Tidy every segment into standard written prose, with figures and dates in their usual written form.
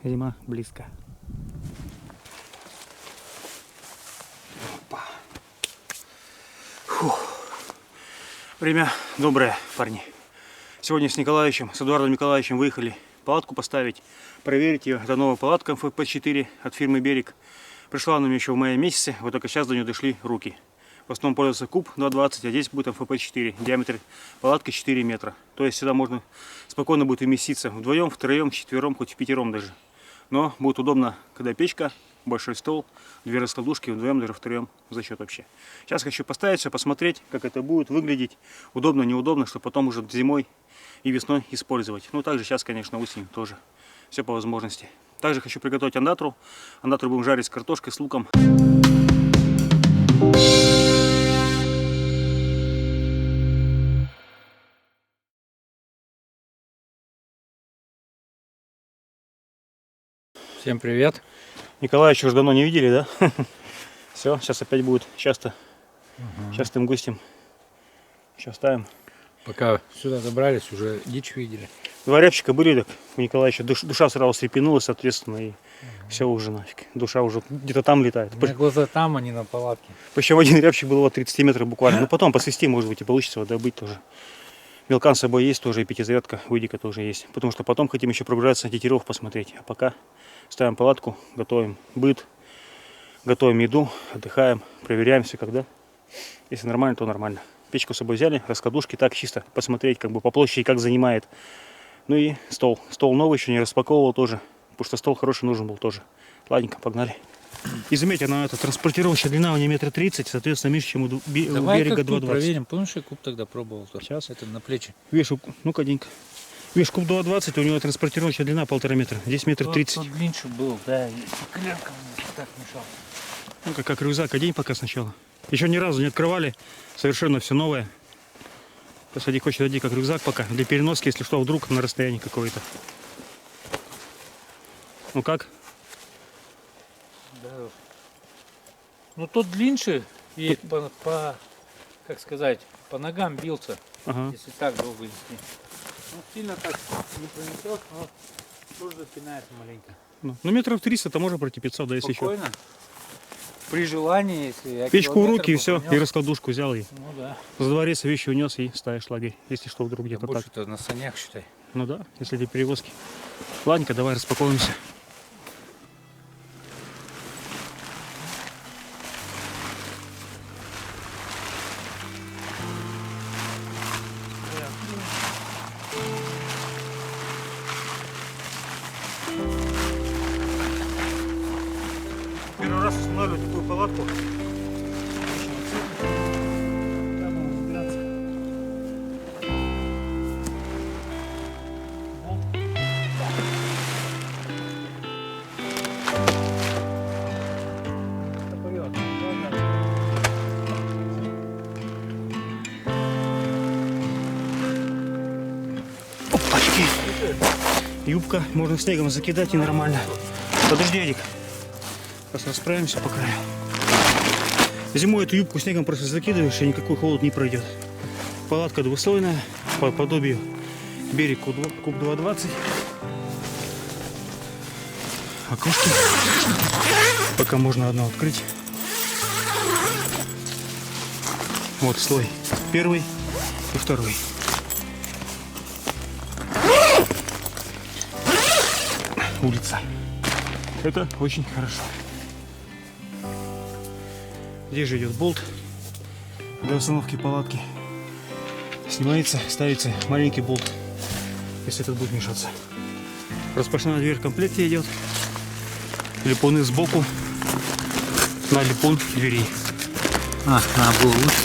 Зима близко. Опа. Фух. Время доброе, парни. Сегодня с Эдуардом Николаевичем выехали палатку поставить, проверить ее. Это новая палатка МФП-4 от фирмы «Берег». Пришла она мне еще в мае месяце, вот только сейчас до нее дошли руки. В основном пользуется куб 2,20, а здесь будет МФП-4. Диаметр палатки 4 метра. То есть сюда можно спокойно будет уместиться вдвоем, втроем, вчетвером, хоть в пятером даже. Но будет удобно, когда печка, большой стол, две раскладушки, вдвоем, даже втроем, за счет вообще. Сейчас хочу поставить все, посмотреть, как это будет выглядеть. Удобно, неудобно, чтобы потом уже зимой и весной использовать. Ну, также сейчас, конечно, осенью тоже. Все по возможности. Также хочу приготовить андатру. Андатру будем жарить с картошкой, с луком. Всем привет. Николаевича уже давно не видели, да? Все, сейчас опять будет частым гостем. Сейчас ставим. Пока сюда добрались, уже дичь видели. Два рябчика были, так у Николаевича душа сразу встрепенулась, соответственно, и все уже нафиг. Душа уже где-то там летает. У меня глаза там, а не на палатке. Причем один рябчик был от 30 метров буквально. Ну потом посвести, может быть, и получится вот добыть тоже. Мелкан с собой есть тоже, и пятизарядка, выдика тоже есть. Потому что потом хотим еще прогуляться, тетерев посмотреть. А пока ставим палатку, готовим быт, готовим еду, отдыхаем, проверяем все когда. Если нормально, то нормально. Печку с собой взяли, раскладушки, так чисто посмотреть, как бы по площади, как занимает. Ну и стол. Стол новый, еще не распаковывал тоже, потому что стол хороший нужен был тоже. Ладненько, погнали. И заметьте, она транспортировочная длина у нее 1,30 м, соответственно, меньше, чем у берега 2,20 м. Проверим. Помнишь, я куб тогда пробовал? Сейчас. Это на плечи. Видишь, ну-ка, Денька. Видишь, куб 2,20 м, у него транспортировочная длина 1,5 метра. Здесь 1,30 м. Тот длиннее был, да, и коленка мне так мешал. Ну, как рюкзак, одень пока сначала. Еще ни разу не открывали, совершенно все новое. Посади, хочет, одень как рюкзак пока, для переноски, если что, вдруг на расстоянии какое-то. Ну как? Да. Ну тот длиннее и как сказать, по ногам бился, если так долго нести. Ну сильно так не пронесешь, но тоже запинается маленько. Ну метров 300 то можно пройти 500, да, если спокойно. еще. При желании, если я печку в руки и все, и раскладушку взял, и ну, да. за дворец вещи унес и ставишь лагерь, если что, вдруг где-то так. Больше-то на санях, считай. Ну да, если для перевозки. Ладненько, давай распаковываемся. Первый раз устанавливаю такую палатку. Опачки. Юбка, можно снегом закидать и нормально. Подожди, Эдик. Сейчас расправимся по краю. Зимой эту юбку снегом просто закидываешь, и никакой холод не пройдет. Палатка двуслойная, по подобию берег куб 2,20. Окошки. Пока можно одно открыть. Вот слой первый и второй. Улица. Это очень хорошо. Здесь же идет болт для установки палатки. Снимается, ставится маленький болт, если этот будет мешаться. Распашная дверь в комплекте идет. Липуны сбоку на липун дверей. Надо было лучше.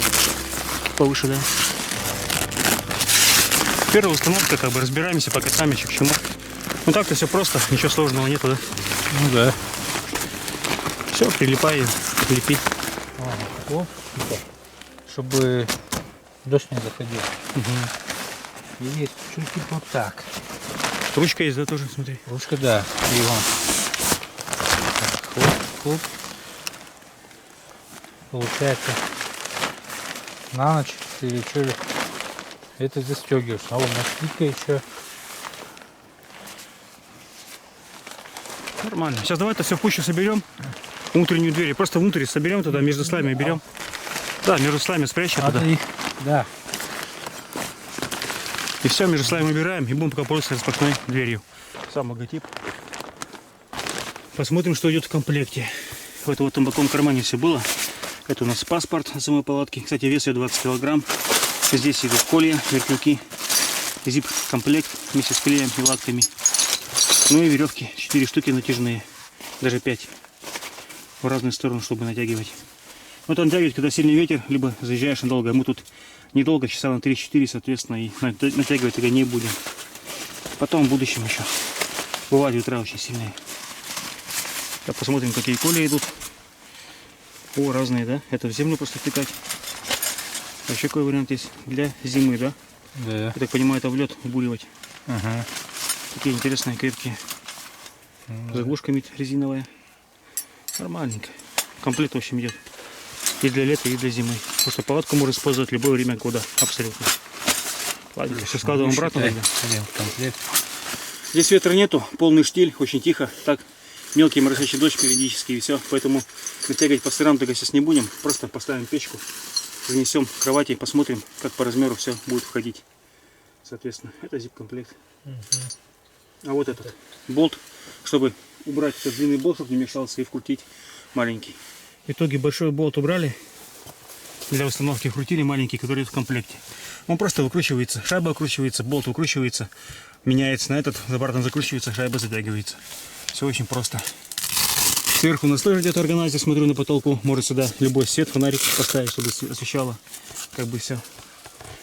Повыше, да. Первая установка, как бы разбираемся пока сами к чему. Ну так-то все просто, ничего сложного нету, да? Ну да. Все, прилипай, лепи. Чтобы дождь не заходил. И есть чуть вот так. Ручка есть, да, тоже, смотри. Ручка, да. И вон. Хлоп. Получается на ночь или что ли это застегиваешь. А вот на еще Нормально. Сейчас давай это все в кучу соберем. Внутреннюю дверь. Просто внутрь соберем туда, между слоями берем. Да, между слоями спрячем туда. Да. И все, между слоями убираем и будем пока пользоваться распашной дверью. Сам логотип. Посмотрим, что идет в комплекте. Вот в этом боковом кармане все было. Это у нас паспорт на самой палатке. Кстати, вес ее 20 килограмм. Здесь идут колья, вертлюки. Зип-комплект вместе с клеем и латками. Ну и веревки. 4 штуки натяжные. Даже 5. В разные стороны, чтобы натягивать. Вот натягивать, когда сильный ветер, либо заезжаешь надолго. Мы тут недолго, часа на 3-4, соответственно, и натягивать тогда не будем. Потом в будущем еще. Бывают ветра очень сильные. Так, посмотрим, какие коли идут. О, разные, да? Это в землю просто втыкать. А еще какой вариант есть? Для зимы, да? Да. Я так понимаю, это в лед вбуривать. Ага. Такие интересные, крепкие. Заглушка резиновая. Нормальненько. Комплект, в общем, идет. И для лета, и для зимы. Потому что палатку можно использовать в любое время года. Абсолютно. Ладно, все складываем обратно тогда. Здесь ветра нету, полный штиль, очень тихо. Так, мелкий моросящий дождь периодически и все. Поэтому натягивать по сырам тогда сейчас не будем. Просто поставим печку, занесем к кровати и посмотрим, как по размеру все будет входить. Соответственно, это zip-комплект. А вот этот болт, чтобы убрать этот длинный болт, чтобы не мешался, и вкрутить маленький. В итоге большой болт убрали. Для установки вкрутили маленький, который в комплекте. Он просто выкручивается, шайба выкручивается, болт выкручивается, меняется на этот, обратно закручивается, шайба затягивается. Все очень просто. Сверху у нас тоже идет органайзер, смотрю на потолку. Может сюда любой свет, фонарик поставить, чтобы освещало. Как бы все.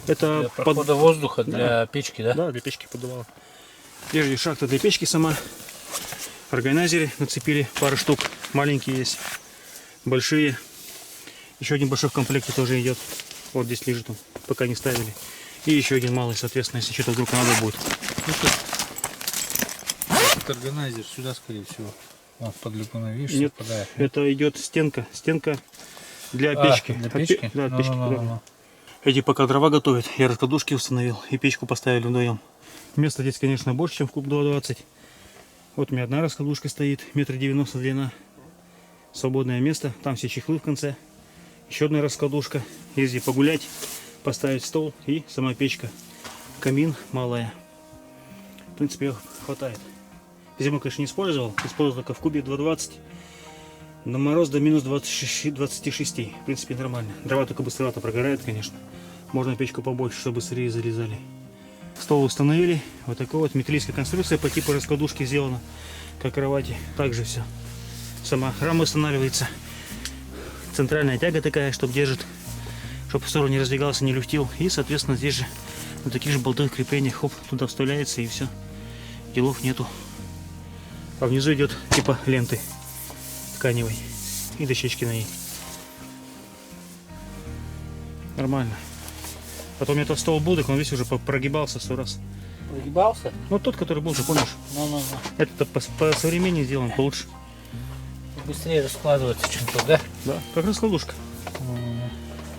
Это для прохода воздуха для печки, да? Да, для печки поддувало. Прежде шахта для печки сама. Органайзеры нацепили, пару штук. Маленькие есть, большие. Еще один большой в комплекте тоже идет. Вот здесь лежит он, пока не ставили. И еще один малый, соответственно, если что-то вдруг надо будет. Этот органайзер сюда, скорее всего. Он под люпаной, видишь, Нет, совпадает. это идет стенка. Стенка для печки. Для печки? Да, от печки. Ну. Эти пока дрова готовят, я раскладушки установил и печку поставили вдвоем. Места здесь, конечно, больше, чем в куб 220. Вот у меня одна раскладушка стоит, 1,90 м длина. Свободное место, там все чехлы в конце. Еще одна раскладушка. Есть где погулять, поставить стол и сама печка. Камин малая. В принципе, хватает. Зимой, конечно, не использовал только в кубе 220. На мороз до минус 26. В принципе, нормально. Дрова только быстровато прогорают, конечно. Можно печку побольше, чтобы быстрее залезали. Стол установили. Вот такая вот металлическая конструкция по типу раскладушки сделана, как кровати. Также все. Сама рама устанавливается. Центральная тяга такая, чтобы держит, чтобы в сторону не раздвигался, не люфтил. И, соответственно, здесь же на таких же болтовых креплениях, хоп, туда вставляется и все. Делов нету. А внизу идет типа ленты тканевой и дощечки на ней. Нормально. Потом этот стол был, так он весь уже прогибался 100 раз. Прогибался? Ну тот, который был, ты помнишь? Ну. Это по современнее сделан, получше. Быстрее раскладывается, чем тот, да? Да, как раскладушка.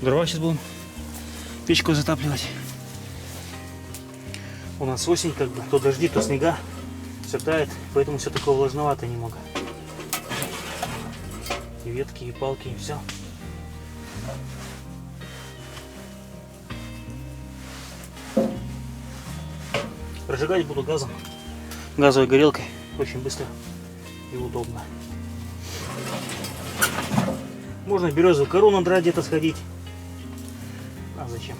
Дрова сейчас будем печку затапливать. У нас осень, как бы, то дожди, то снега. Все тает, поэтому все такое влажновато немного. И ветки, и палки, и все. Разжигать буду газом. Газовой горелкой. Очень быстро и удобно. Можно березовую кору надрать, где-то сходить. А зачем?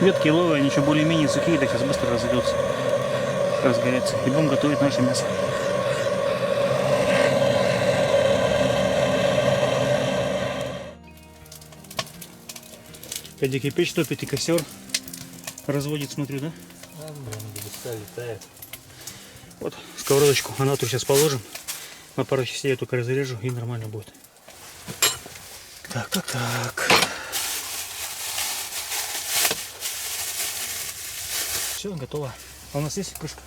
Ветки еловые, они еще более-менее сухие, так сейчас быстро разойдутся, разгорятся. И будем готовить наше мясо. Эдик и печь топит, и костер разводит, смотрю, да? Да, блин, летает. Вот сковородочку, анату сейчас положим. На пару частей я только разрежу, и нормально будет. Так. Все, готово. А у нас есть крышка?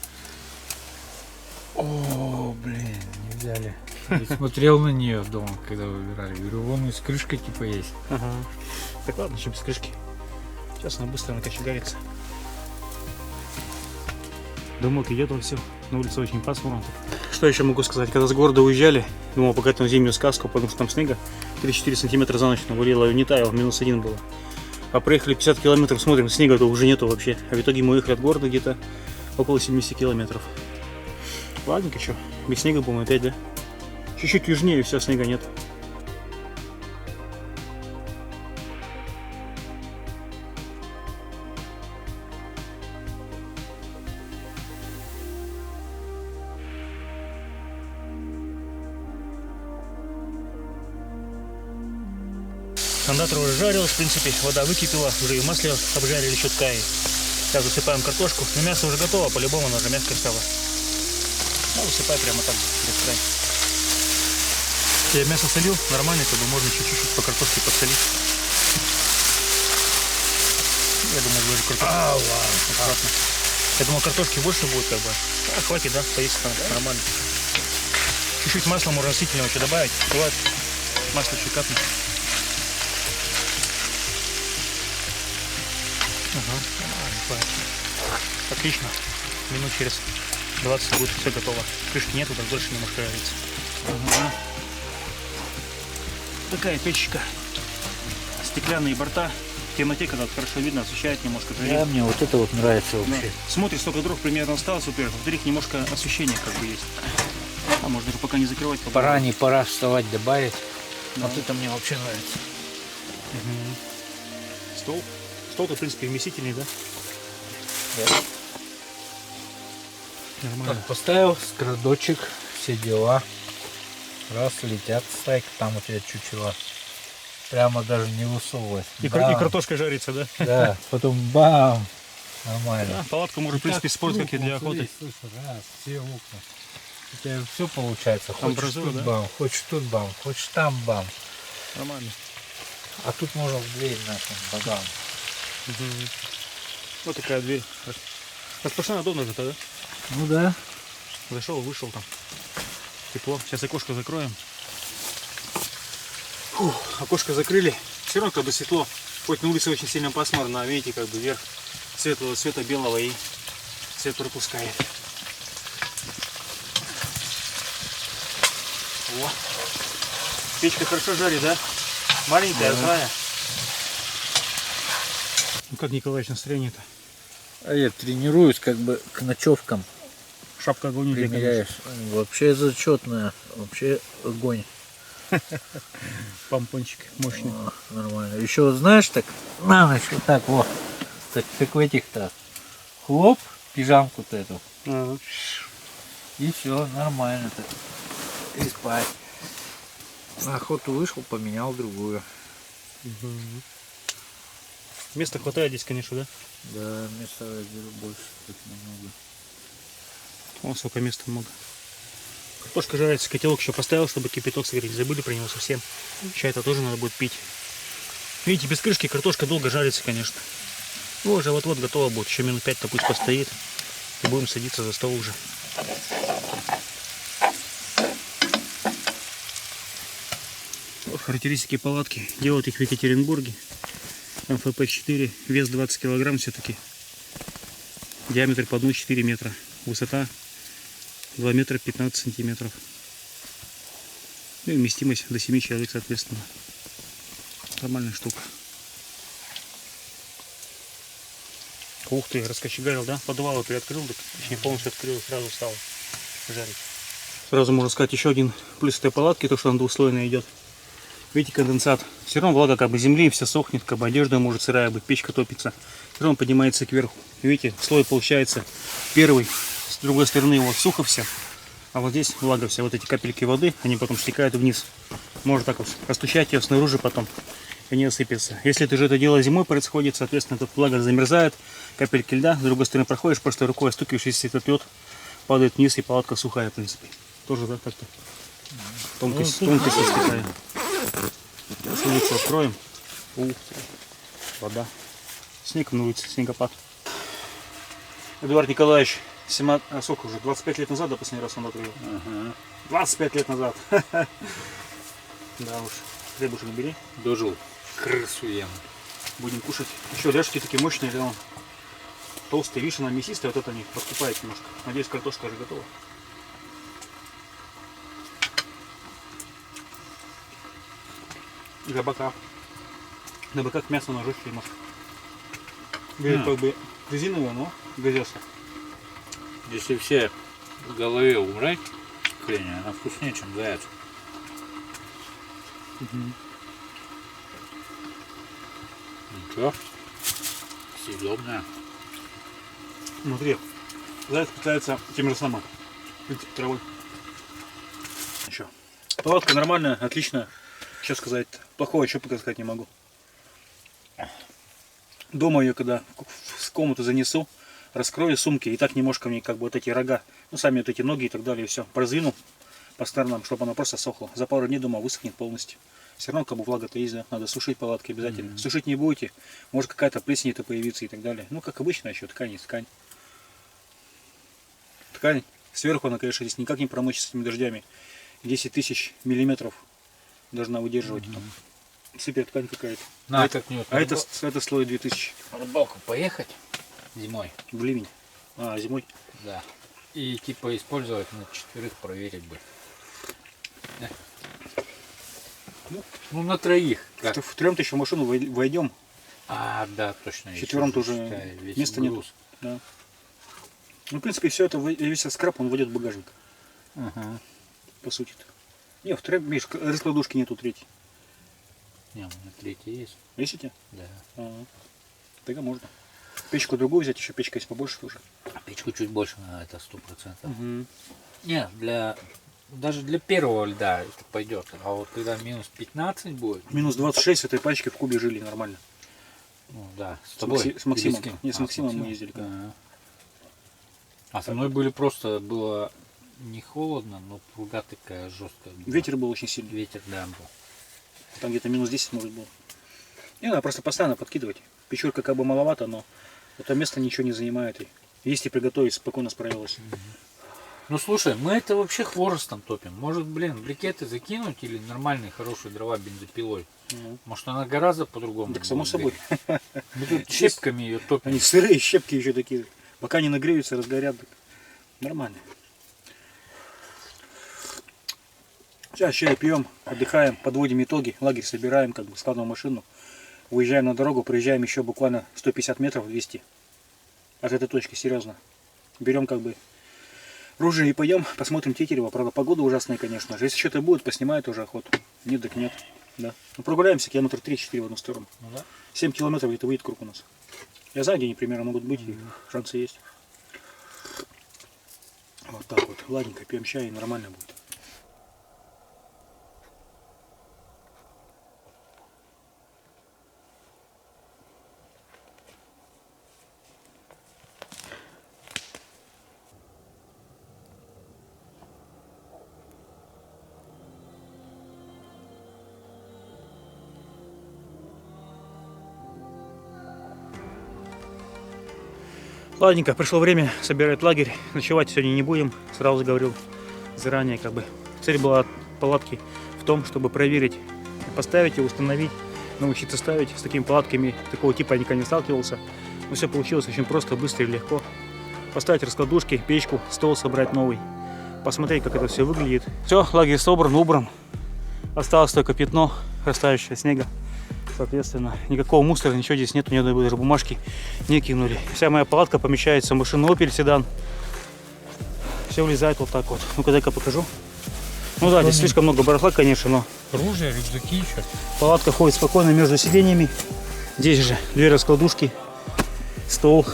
О, блин, не взяли. И смотрел на нее дома, когда выбирали. Говорю, вон и с крышкой типа есть. Ага. Так ладно, еще без крышки. Сейчас она быстро накочегарится. Домой идет он все. На улице очень пасмурно. Что еще могу сказать? Когда с города уезжали, думал пока там зимнюю сказку, потому что там снега 3-4 сантиметра за ночь навалило, и не таяло, -1 было. А проехали 50 километров, смотрим, снега-то уже нету вообще. А в итоге мы уехали от города где-то около 70 километров. Ладненько, что, без снега будем опять, да? Чуть-чуть южнее, и все, снега нет. Кондатор уже жарилась, в принципе, вода выкипела, уже и в масле обжарили чутка. И сейчас засыпаем картошку. Но мясо уже готово, по-любому оно уже мягкое стало. Ну, высыпай прямо так, без края. Я мясо солил, нормально, как бы можно чуть-чуть по картошке подсолить. Я думаю, даже картошку. Аккуратно. Я думал, картошки больше будет, как бы. А, хватит, да, поесть там нормально. Чуть-чуть масла можно растительного еще добавить. Бывает, масло чуть капнуть. Ага, нормально. Отлично. Минут через 20 будет все готово. Крышки нету, так дольше не может жариться. Ага. Такая печечка. Стеклянные борта. В темноте, когда хорошо видно, освещает немножко. Да, мне вот это вот нравится вообще. Да. Смотришь, сколько дров примерно осталось, во-первых. Во-вторых, немножко освещение как бы есть. А может даже пока не закрывать. Пора, не пора вставать, добавить. Да. Вот это мне вообще нравится. Угу. Стол. Стол-то, в принципе, вместительный, да? Да. Нормально. Так, поставил скрадочек, все дела. Раз, летят стайка, там у тебя чучело. Прямо даже не высовываясь. И картошка жарится, да? Да, потом бам! Нормально. Да, палатку можно, в принципе, использовать как и для охоты. Слушай, раз, все окна. У тебя все получается. Хочешь Амбразура, тут да? бам, хочешь тут бам, хочешь там бам. Нормально. А тут можно в дверь нашим богам. Угу. Вот такая дверь. Распашная удобно же, да? Ну да. Зашел, вышел там. Тепло. Сейчас окошко закроем. Фух, окошко закрыли. Все равно как бы светло. Хоть на улице очень сильно пасмурно, а видите, как бы вверх светлого цвета белого и свет пропускает. О. Печка хорошо жарит, да? Маленькая, злая. Ну как, Николаевич, настроение-то? А я тренируюсь как бы к ночевкам. Шапка огонь идет, Примеряешь. Вообще зачетная. Вообще огонь. Помпончик мощный. О, нормально. Еще вот знаешь, так на ночь вот так вот. Так как в этих-то. Хлоп, пижамку-то эту. Ага. И все, нормально-то. И спать. На охоту вышел, поменял другую. Угу. Места хватает здесь, конечно, да? Да, места больше тут намного. О, сколько места много. Картошка жарится, котелок еще поставил, чтобы кипяток согреть. Забыли про него совсем. Чай-то тоже надо будет пить. Видите, без крышки картошка долго жарится, конечно. Ну, уже вот-вот готово будет. Еще минут 5-то пусть постоит. И будем садиться за стол уже. Вот характеристики палатки. Делают их в Екатеринбурге. МФП-4. Вес 20 килограмм все-таки. Диаметр по дну 4 метра. Высота 2 метра 15 сантиметров. Ну и вместимость до 7 человек, соответственно. Нормальная штука. Ух ты, раскочегарил, да? Подвал приоткрыл, точнее полностью открыл, сразу стал жарить. Сразу можно сказать еще один плюс этой палатки, то что она двухслойная идет. Видите, конденсат. Все равно влага как бы земли, все сохнет, как бы одежда может сырая быть, печка топится. Все равно поднимается кверху. Видите, слой получается первый. С другой стороны вот сухо все, а вот здесь влага вся. Вот эти капельки воды, они потом стекают вниз. Можно так вот растущать ее снаружи потом, и не осыпется. Если ты же это дело зимой происходит, соответственно, тут влага замерзает, капельки льда, с другой стороны проходишь, просто рукой стукиваешь, если этот лед падает вниз, и палатка сухая, в принципе. Тоже, да, как-то тонкость такая. Сейчас улицу откроем. Ух ты, вода. Снег на улице, снегопад. Эдуард Николаевич сколько уже? 25 лет назад, да, последний раз он открыл. Ага. 25 лет назад. Да уж. Хлебушек бери. Дожил. Крысу ем. Будем кушать. Еще ряжки такие мощные, да, он. Толстые, видишь, она мясистая, вот это не поступает немножко. Надеюсь, картошка уже готова. И для бока. На боках мясо на жестче немножко. Говорит, как бы резиновое, но грязно. Если все в голове убрать, хрень, она вкуснее, чем заяц. Ничего. Съедобная. Смотри, заяц питается тем же самым. Травой. Еще. Палатка нормальная, отличная. Что сказать, плохого еще пока сказать не могу. Дома ее, когда в комнату занесу, раскрою сумки, и так немножко мне как бы вот эти рога, ну сами вот эти ноги и так далее, все, продвину по сторонам, чтобы она просто сохла. За пару дней дома высохнет полностью. Все равно как бы влага-то есть, да? Надо сушить палатки обязательно. Сушить не будете, может какая-то плесень-то появиться и так далее. Ну как обычно еще, ткань есть ткань. Ткань, сверху она, конечно, здесь никак не промочит с этими дождями. 10 тысяч миллиметров должна выдерживать. Супер ткань какая-то. Это слой 2000. На рыбалку поехать зимой. В ливень. Зимой. Да. И типа использовать на 4 проверить бы. Ну на 3. Как? В 3 еще в машину войдем. Да, точно. В 4 уже места нет. Да. Ну, в принципе, все это, весь скраб, он войдет в багажник. Ага. По сути. Не, в 3, видишь, раскладушки нету 3. Не, у меня 3 есть. Есть у тебя? Да. Тогда можно. Печку другую взять, еще печка есть побольше тоже. Печку чуть больше на это 100%. Не, даже для первого льда это пойдет. А вот когда минус 15 будет. Минус 26 в этой пачке в Кубе жили нормально. Ну да, с тобой. С Максимом. С Не, с Максимом мы ездили. А со мной было не холодно, но пруга такая жесткая была. Ветер был очень сильный. Ветер, да, был. Там где-то минус 10 может было. Не надо просто постоянно подкидывать. Печурка как бы маловато, но это место ничего не занимает. И есть и приготовить, спокойно справилась. Ну слушай, мы это вообще хворостом топим. Может, брикеты закинуть или нормальные хорошие дрова бензопилой? Может, она гораздо по-другому. Так само собой. Мы тут щепками ее топим. Они сырые щепки еще такие. Пока не нагреются, разгорят. Так. Нормально. Сейчас чай пьем, отдыхаем, подводим итоги, лагерь собираем, как бы складываем машину. Уезжаем на дорогу, проезжаем еще буквально 150 метров, 200 от этой точки, серьезно. Берем как бы ружье и пойдем, посмотрим Тетерева. Правда, погода ужасная, конечно же. Если что-то будет, поснимаю тоже охоту. Нет, так нет. Да. Ну, прогуляемся километр 3-4 в одну сторону. 7 километров где-то выйдет круг у нас. Я знаю, где они примерно могут быть, и шансы есть. Вот так вот. Ладненько, пьем чай, и нормально будет. Ладненько, пришло время собирать лагерь. Ночевать сегодня не будем, сразу говорил заранее, как бы. Цель была палатки в том, чтобы проверить, поставить и установить, научиться ставить. С такими палатками такого типа я никогда не сталкивался. Но все получилось очень просто, быстро и легко. Поставить раскладушки, печку, стол собрать новый. Посмотреть, как это все выглядит. Все, лагерь собран, убран. Осталось только пятно растающего снега. Соответственно, никакого мусора, ничего здесь нету, ни одной даже бумажки не кинули. Вся моя палатка помещается в машину Opel седан. Все влезает вот так вот. Ну-ка, дай-ка покажу. Ну да, здесь слишком много барахла, конечно, но... Ружья, рюкзаки еще. Палатка ходит спокойно между сиденьями. Здесь же 2 раскладушки, стол,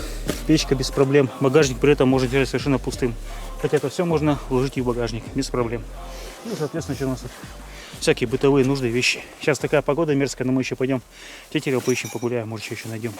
печка без проблем. Багажник при этом можно держать совершенно пустым. Хотя это все можно вложить и в багажник, без проблем. Ну, соответственно, что у нас тут? Всякие бытовые нужды, вещи. Сейчас такая погода мерзкая, но мы еще пойдем Тетерева поищем, погуляем, может, еще найдем.